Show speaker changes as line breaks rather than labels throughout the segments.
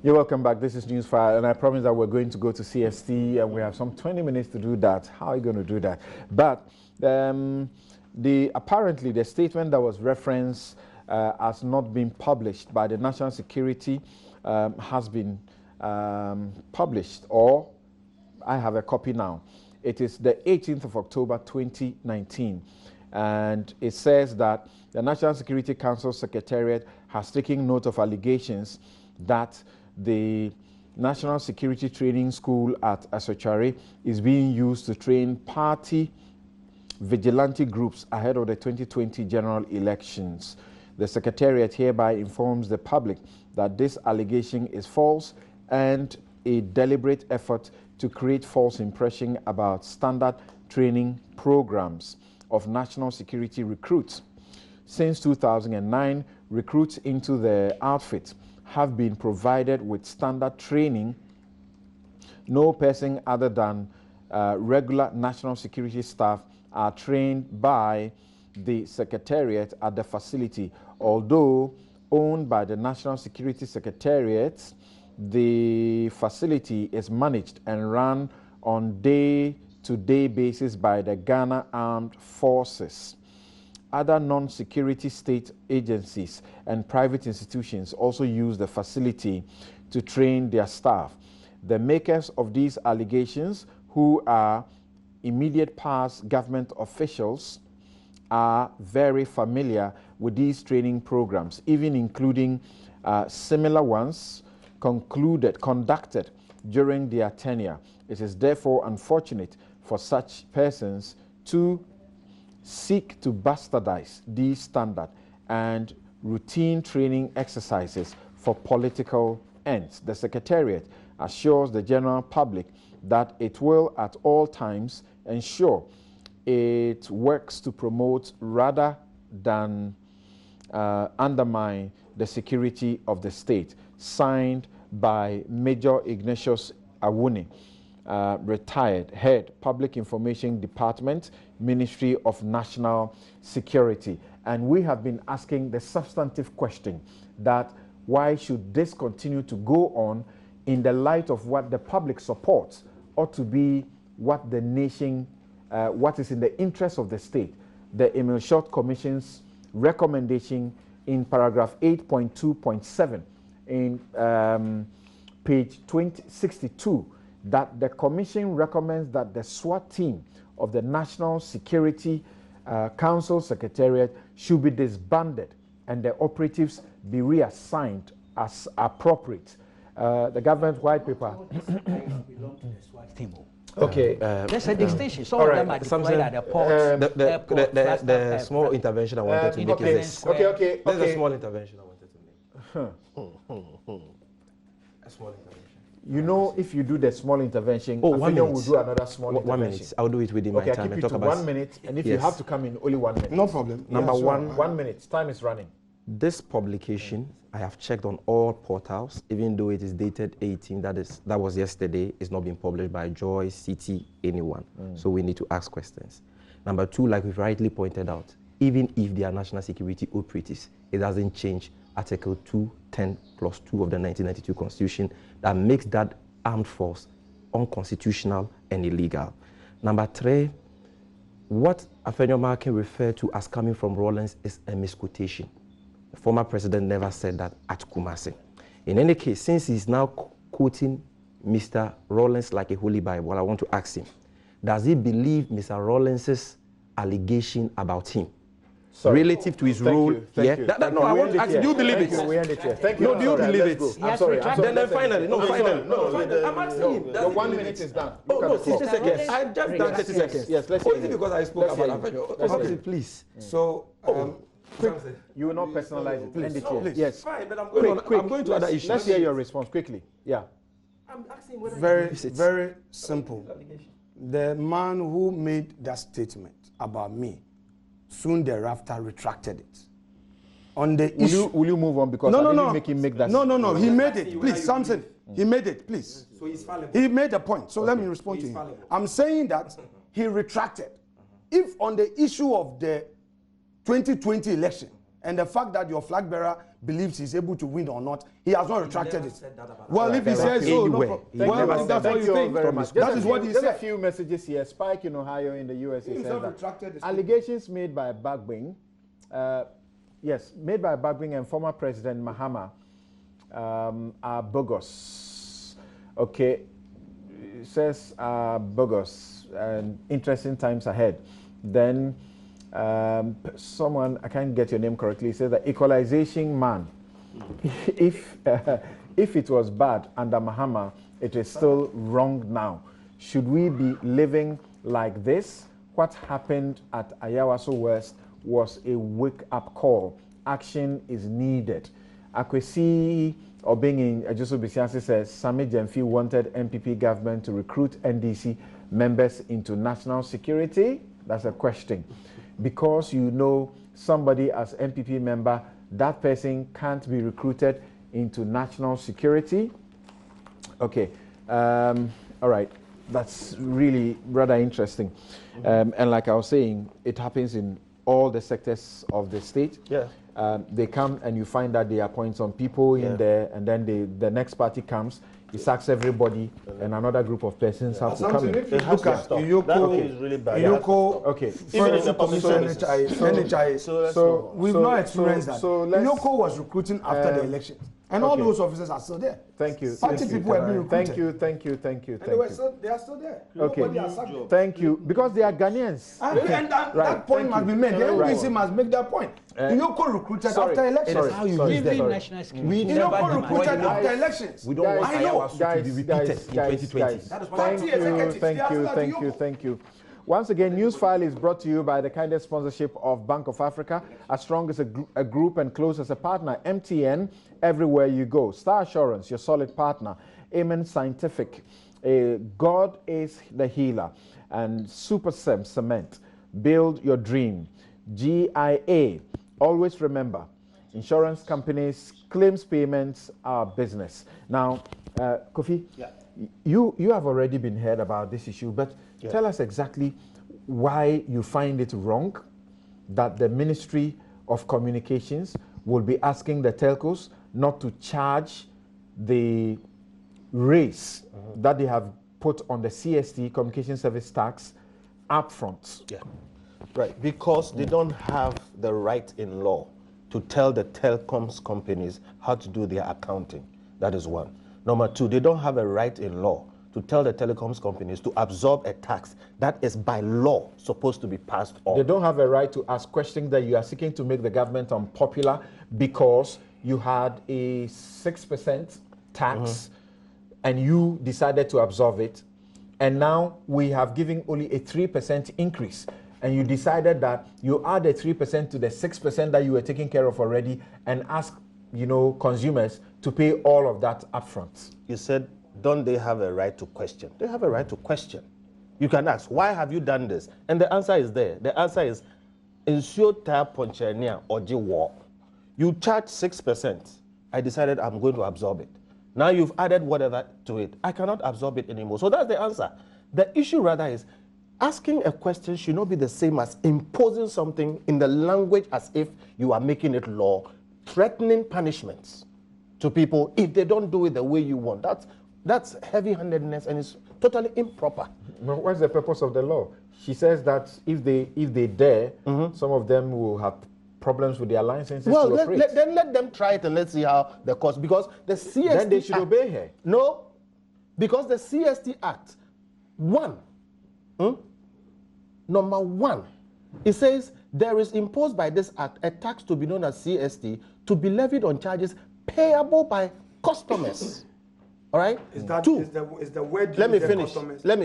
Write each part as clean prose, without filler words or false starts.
You're welcome back. This is Newsfile, and I promise that we're going to go to CST, and we have some 20 minutes to do that. How are you going to do that? But apparently the statement that was referenced has not been published by the National Security has been published, or I have a copy now. It is the 18th of October 2019, and it says that the National Security Council Secretariat has taken note of allegations that the National Security Training School at Asochare is being used to train party vigilante groups ahead of the 2020 general elections. The Secretariat hereby informs the public that this allegation is false and a deliberate effort to create false impression about standard training programs of national security recruits. Since 2009, recruits into the outfit have been provided with standard training. No person other than regular national security staff are trained by the Secretariat at the facility. Although owned by the National Security Secretariat, the facility is managed and run on day-to-day basis by the Ghana Armed Forces. Other non-security state agencies and private institutions also use the facility to train their staff. The makers of these allegations, who are immediate past government officials, are very familiar with these training programs, even including similar ones conducted during their tenure. It is therefore unfortunate for such persons to seek to bastardize these standard and routine training exercises for political ends. The Secretariat assures the general public that it will at all times ensure it works to promote rather than undermine the security of the state. Signed by Major Ignatius Awuni, retired Head, Public Information Department, Ministry of National Security. And we have been asking the substantive question that why should this continue to go on in the light of what the public supports ought to be what the nation, what is in the interest of the state. The Emil Short Commission's recommendation in paragraph 8.2.7 in page 62, that the Commission recommends that the SWAT team of the National Security Council Secretariat should be disbanded and the operatives be reassigned as appropriate. The government white paper.
belong to the SWAT team.
Okay.
There's a distinction. Some of them are deployed at the ports,
the small intervention I wanted to make is this.
Okay.
There's a small intervention I wanted to make. A small intervention.
You know, if you do the small intervention,
oh, 1 minute.
We'll do another small intervention.
1 minute. I'll do it within my time.
Keep it to 1 minute, and if you have to come in, only 1 minute.
No problem.
Number one.
1 minute. Time is running.
This publication, I have checked on all portals, even though it is dated 18, that was yesterday, it's not been published by Joy, City, anyone. So we need to ask questions. Number two, like we've rightly pointed out, even if they are national security operatives, it doesn't change Article 210 plus 2 of the 1992 Constitution that makes that armed force unconstitutional and illegal. Number three, what Afenyo Markin referred to as coming from Rawlings is a misquotation. The former president never said that at Kumasi. In any case, since he's now quoting Mr. Rawlings like a holy Bible, I want to ask him, does he believe Mr. Rawlings's allegation about him? Sorry. Relative to his role,
Thank you.
No, I want to ask you, do you believe it?
We end it here. Thank you.
No, do you believe it?
I'm sorry.
Then finally, I'm asking him.
The 1 minute is done.
Oh, no, 60 seconds. I just done 30 seconds.
Yes, let's hear you.
Because I spoke about Afenyo. Please.
So,
quick. You will not personalize it. End it here. Yes.
Fine, but I'm going to other issues.
Let's hear your response quickly. Yeah.
I'm asking whether
very simple. The man who made that statement about me soon thereafter retracted it. On the issue,
will you move on because I didn't make him make that?
No. He made it. Please, Samson. He made it. Please.
So he's fallible.
He made a point. So let me respond to him. I'm saying that he retracted. If on the issue of the 2020 election and the fact that your flag bearer believes he's able to win or not, he has not retracted it. Well, if he says so, well, if that's what you think, that is what he said.
There's a few messages here. Spike in Ohio in the USA says that allegations made by Bagbing, made by Bagbing and former President Mahama are bogus. Okay, it says bogus and interesting times ahead. Then someone, I can't get your name correctly, says that equalization man, if it was bad under Mahama, it is still wrong now. Should we be living like this? What happened at Ayawaso West was a wake-up call. Action is needed. Akwesi Obingin Ajuso Bisiansi says Sami Jemfi wanted MPP government to recruit NDC members into national security. That's a question. Because you know somebody as MPP member, that person can't be recruited into national security. Okay, all right, that's really rather interesting. And like I was saying, it happens in all the sectors of the state. Yeah. They come and you find that they appoint some people in there, and then the next party comes, he sacks everybody, and another group of persons have to come in.
If you look at Yoko,
okay.
So we've not experienced that. Yoko was recruiting after the election, and all those officers are still there.
Thank you.
Party people have been recruited.
Thank you.
They are still there.
Okay. Thank you. Because they are Ghanaians.
And that point must be made. The NDC must make that point. Yoko recruited after elections.
It is how you use them.
Yoko recruited after elections.
We don't want Ayawaso to be repeated in 2020.
Thank you. Once again, Newsfile is brought to you by the kind sponsorship of Bank of Africa, as strong as a group and close as a partner. MTN, everywhere you go. Star Assurance, your solid partner. Amen Scientific, God is the healer. And Super Cement, build your dream. GIA, always remember, insurance companies, claims payments are business. Now, Kofi, you have already been heard about this issue, but tell us exactly why you find it wrong that the Ministry of Communications will be asking the telcos not to charge the raise that they have put on the CST, Communication Service Tax, upfront.
Yeah, right, because they don't have the right in law to tell the telecoms companies how to do their accounting. That is one. Number two, they don't have a right in law to tell the telecoms companies to absorb a tax that is by law supposed to be passed on.
They don't have a right to ask questions that you are seeking to make the government unpopular because you had a 6% tax and you decided to absorb it. And now we have given only a 3% increase. And you decided that you add a 3% to the 6% that you were taking care of already and ask, consumers to pay all of that upfront.
You said, don't they have a right to question? They have a right to question. You can ask, why have you done this? And the answer is there. The answer is, ensure tire ponchania or war. You charge 6%. I decided I'm going to absorb it. Now you've added whatever to it. I cannot absorb it anymore. So that's the answer. The issue rather is, asking a question should not be the same as imposing something in the language as if you are making it law, threatening punishments to people if they don't do it the way you want. That's heavy-handedness and it's totally improper.
Now, what's the purpose of the law? She says that if they dare, some of them will have problems with their licenses to operate.
Then let them try it and let's see how the cost, because the CST
Then they should obey her.
No, because the CST Act, number one, it says there is imposed by this act a tax to be known as CST to be levied on charges payable by customers. All right?
Is the word?
Let me finish. Consumers. Let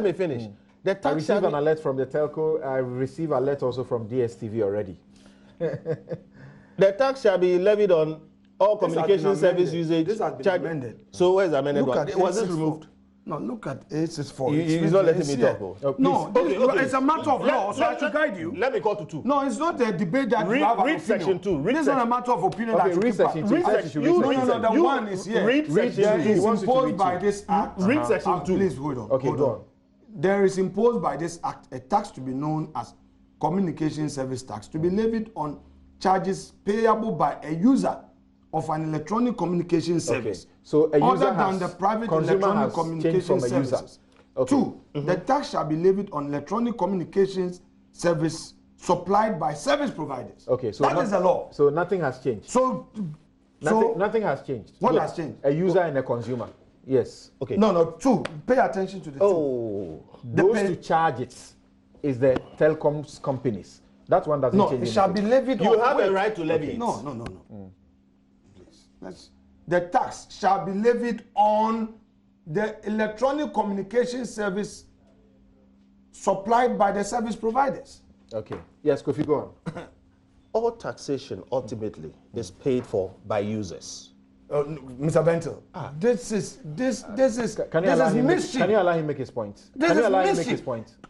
me finish. The tax
I received an alert from the telco. I received an alert also from DSTV already.
The tax shall be levied on all communication service usage.
This has been amended.
So where's the amended one? Was it removed?
No, look at 864.
He's not letting me talk.
No, it's a matter of law, so I should guide you.
Let me call to 2.
No, it's not a debate that you have an
read section 2.
This is not a matter of opinion that you
read section 2.
The one is here.
Read section 2.
It's imposed by this act.
Read section 2.
Please hold on.
Okay, go on.
There is imposed by this act a tax to be known as communication service tax to be levied on charges payable by a user of an electronic communication service.
So a user
other than the private electronic communication services.
Okay.
2, the tax shall be levied on electronic communications service supplied by service providers.
Okay, so
that is the law.
So nothing has changed. Nothing has changed.
What has changed?
A user and a consumer. Yes.
Okay.
No. 2. Pay attention to the 2.
Those to charge it is the telecoms companies. That one doesn't change.
No, it shall be levied on.
You have a right to levy it.
No. Please. The tax shall be levied on the electronic communication service supplied by the service providers.
Okay. Yes, Kofi, go on.
All taxation ultimately is paid for by users.
Mr. Bentel, this is mischief.
Can you allow him make his point?
This is mischief.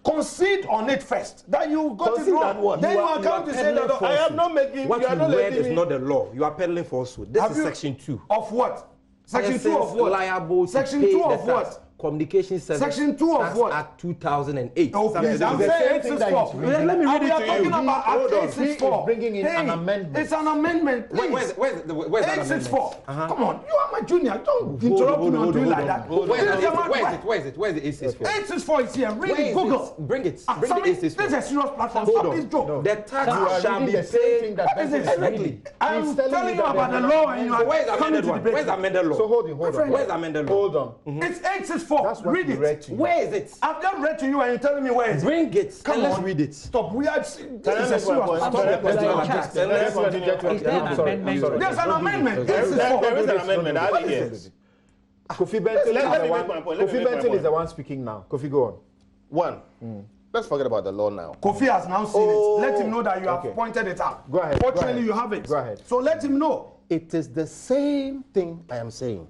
Concede on it first. That you got it wrong. Then you are coming to say that
I
am not making.
What you read is not the law. You are peddling falsehood. This is section 2.
Of what? Section 2 of what?
Liable
Section
to pay
2 of
the
what?
tax. Communication service.
Section 2 of what?
Act 2008.
Oh, please, I'm saying 864.
Let me read it to you.
We are talking about Act 864.
Bringing in an amendment.
It's an amendment, please.
Where's that amendment?
864. Come on, you are my junior. Don't interrupt me or do it like that.
Where's it? Where's the 864?
864 is here. Read it, Google.
Bring it.
Sorry,
Bring the
this
864.
is a serious platform. Stop this joke.
The tax shall be paid.
Exactly. I'm telling you about the law and you are
Where's the amended one? Where's the amended law?
So hold on.
Where's the amended law?
Hold on.
It's 864.
That's what
read
you
it.
read to you.
Where is it?
I've just read to you and you're telling me where is it.
Bring it.
Come
Let's
on.
read it.
Stop. We are. This is a serious platform. There's an amendment.
There is an amendment. I didn't hear.
Kofi Bentil is the one speaking now. Kofi, go on.
One. Let's forget about the law now.
Kofi has now seen it. Let him know that you have pointed it out.
Go ahead.
Fortunately, you have it.
Go ahead.
So let him know.
It is the same thing I am saying.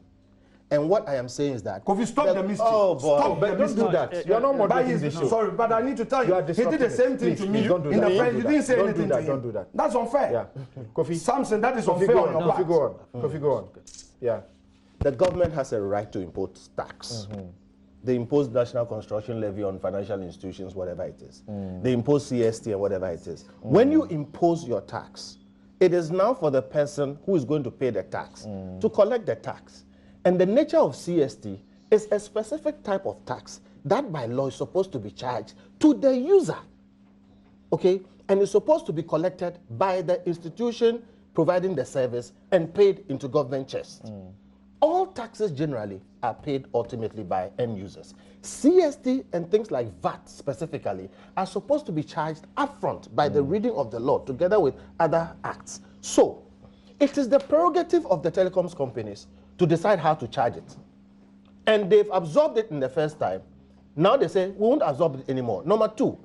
And what I am saying is that...
Kofi, stop the mischief.
Oh, boy.
Stop
But don't do that. You are not moderating the show.
Sorry, but I need to tell you, he did the same thing to me in
don't do
the
that.
press. You didn't say anything to him.
Don't do that.
That's unfair.
Yeah. Kofi.
Samson, that is unfair on your part.
Kofi, go on. Kofi, go on. Yeah.
The government has a right to impose tax. They impose national construction levy on financial institutions, whatever it is. They impose CST and whatever it is. When you impose your tax, it is now for the person who is going to pay the tax to collect the tax. And the nature of CST is a specific type of tax that by law is supposed to be charged to the user. Okay? And it's supposed to be collected by the institution providing the service and paid into government chest. All taxes generally are paid ultimately by end users. CST and things like VAT specifically are supposed to be charged upfront by the reading of the law together with other acts. So, it is the prerogative of the telecoms companies to decide how to charge it. And they've absorbed it in the first time. Now they say, we won't absorb it anymore. Number 2,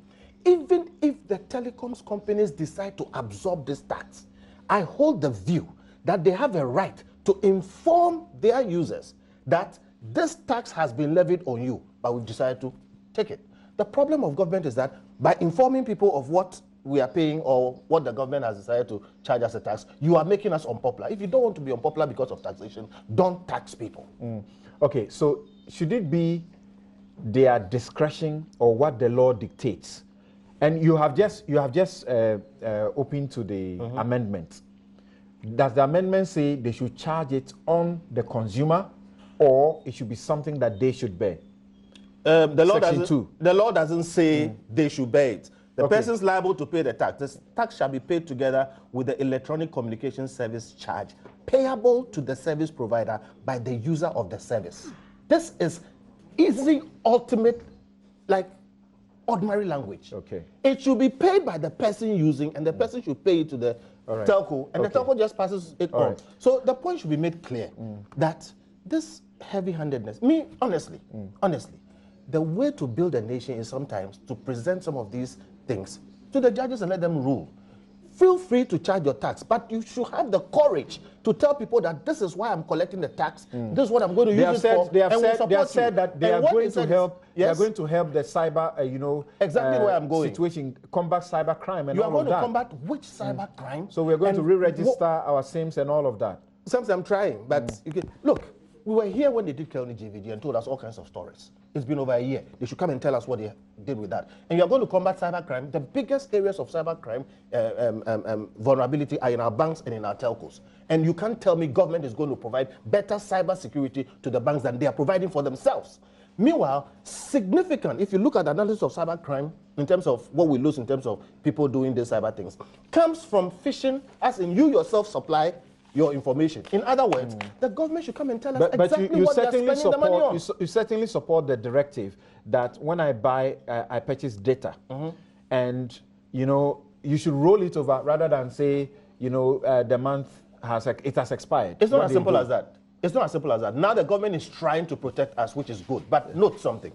even if the telecoms companies decide to absorb this tax, I hold the view that they have a right to inform their users that this tax has been levied on you, but we've decided to take it. The problem of government is that by informing people of what we are paying or what the government has decided to charge as a tax, you are making us unpopular. If you don't want to be unpopular because of taxation, don't tax people.
Okay, so should it be their discretion or what the law dictates? And you have just opened to the amendment. Does the amendment say they should charge it on the consumer, or it should be something that they should bear?
The law doesn't say they should bear it. The person's liable to pay the tax. The tax shall be paid together with the electronic communication service charge payable to the service provider by the user of the service. This is easy, ultimate, like ordinary language.
Okay.
It should be paid by the person using, and the person should pay it to the telco, and the telco just passes it on.
Right.
So the point should be made clear that this heavy-handedness, honestly, the way to build a nation is sometimes to present some of these things to the judges and let them rule. Feel free to charge your tax, but you should have the courage to tell people that this is why I'm collecting the tax. This is what I'm going to use it for.
They have said that they are going to help. They are going to help the cyber,
exactly where I'm going.
Situation, combat cyber crime and
you
all
are
of
going
that.
to combat which cyber crime?
So we're going to re-register our SIMs and all of that.
Sometimes I'm trying, but look, We were here when they did Kelly JVD and told us all kinds of stories. It's been over a year. They should come and tell us what they did with that. And you're going to combat cybercrime. The biggest areas of cybercrime vulnerability are in our banks and in our telcos. And you can't tell me government is going to provide better cyber security to the banks than they are providing for themselves. Meanwhile, significant, if you look at the analysis of cybercrime in terms of what we lose in terms of people doing these cyber things, comes from phishing, as in you yourself supply your information. In other words, the government should come and tell us exactly what they're spending the money on.
You certainly support the directive that when I buy, I purchase data, and you should roll it over rather than say, the month has expired.
It's not as simple as that. It's not as simple as that. Now the government is trying to protect us, which is good. But note something.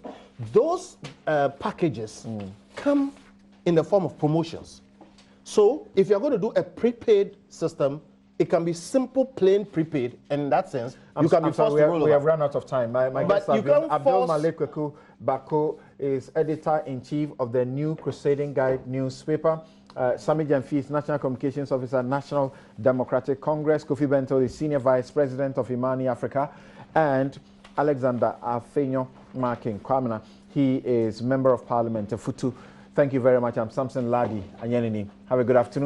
Those packages come in the form of promotions. So if you're going to do a prepaid system, it can be simple, plain prepaid, and in that sense, you can be forced to roll over.
We have run out of time. My guest Abdul Malik Bako is editor-in-chief of the New Crusading Guide newspaper. Sami Jamfi is National Communications Officer, National Democratic Congress. Kofi Bento is Senior Vice President of Imani Africa. And Alexander Afenyo Markin Kwamina, he is Member of Parliament of Futu. Thank you very much. I'm Samson Ladi Anyanini. Have a good afternoon.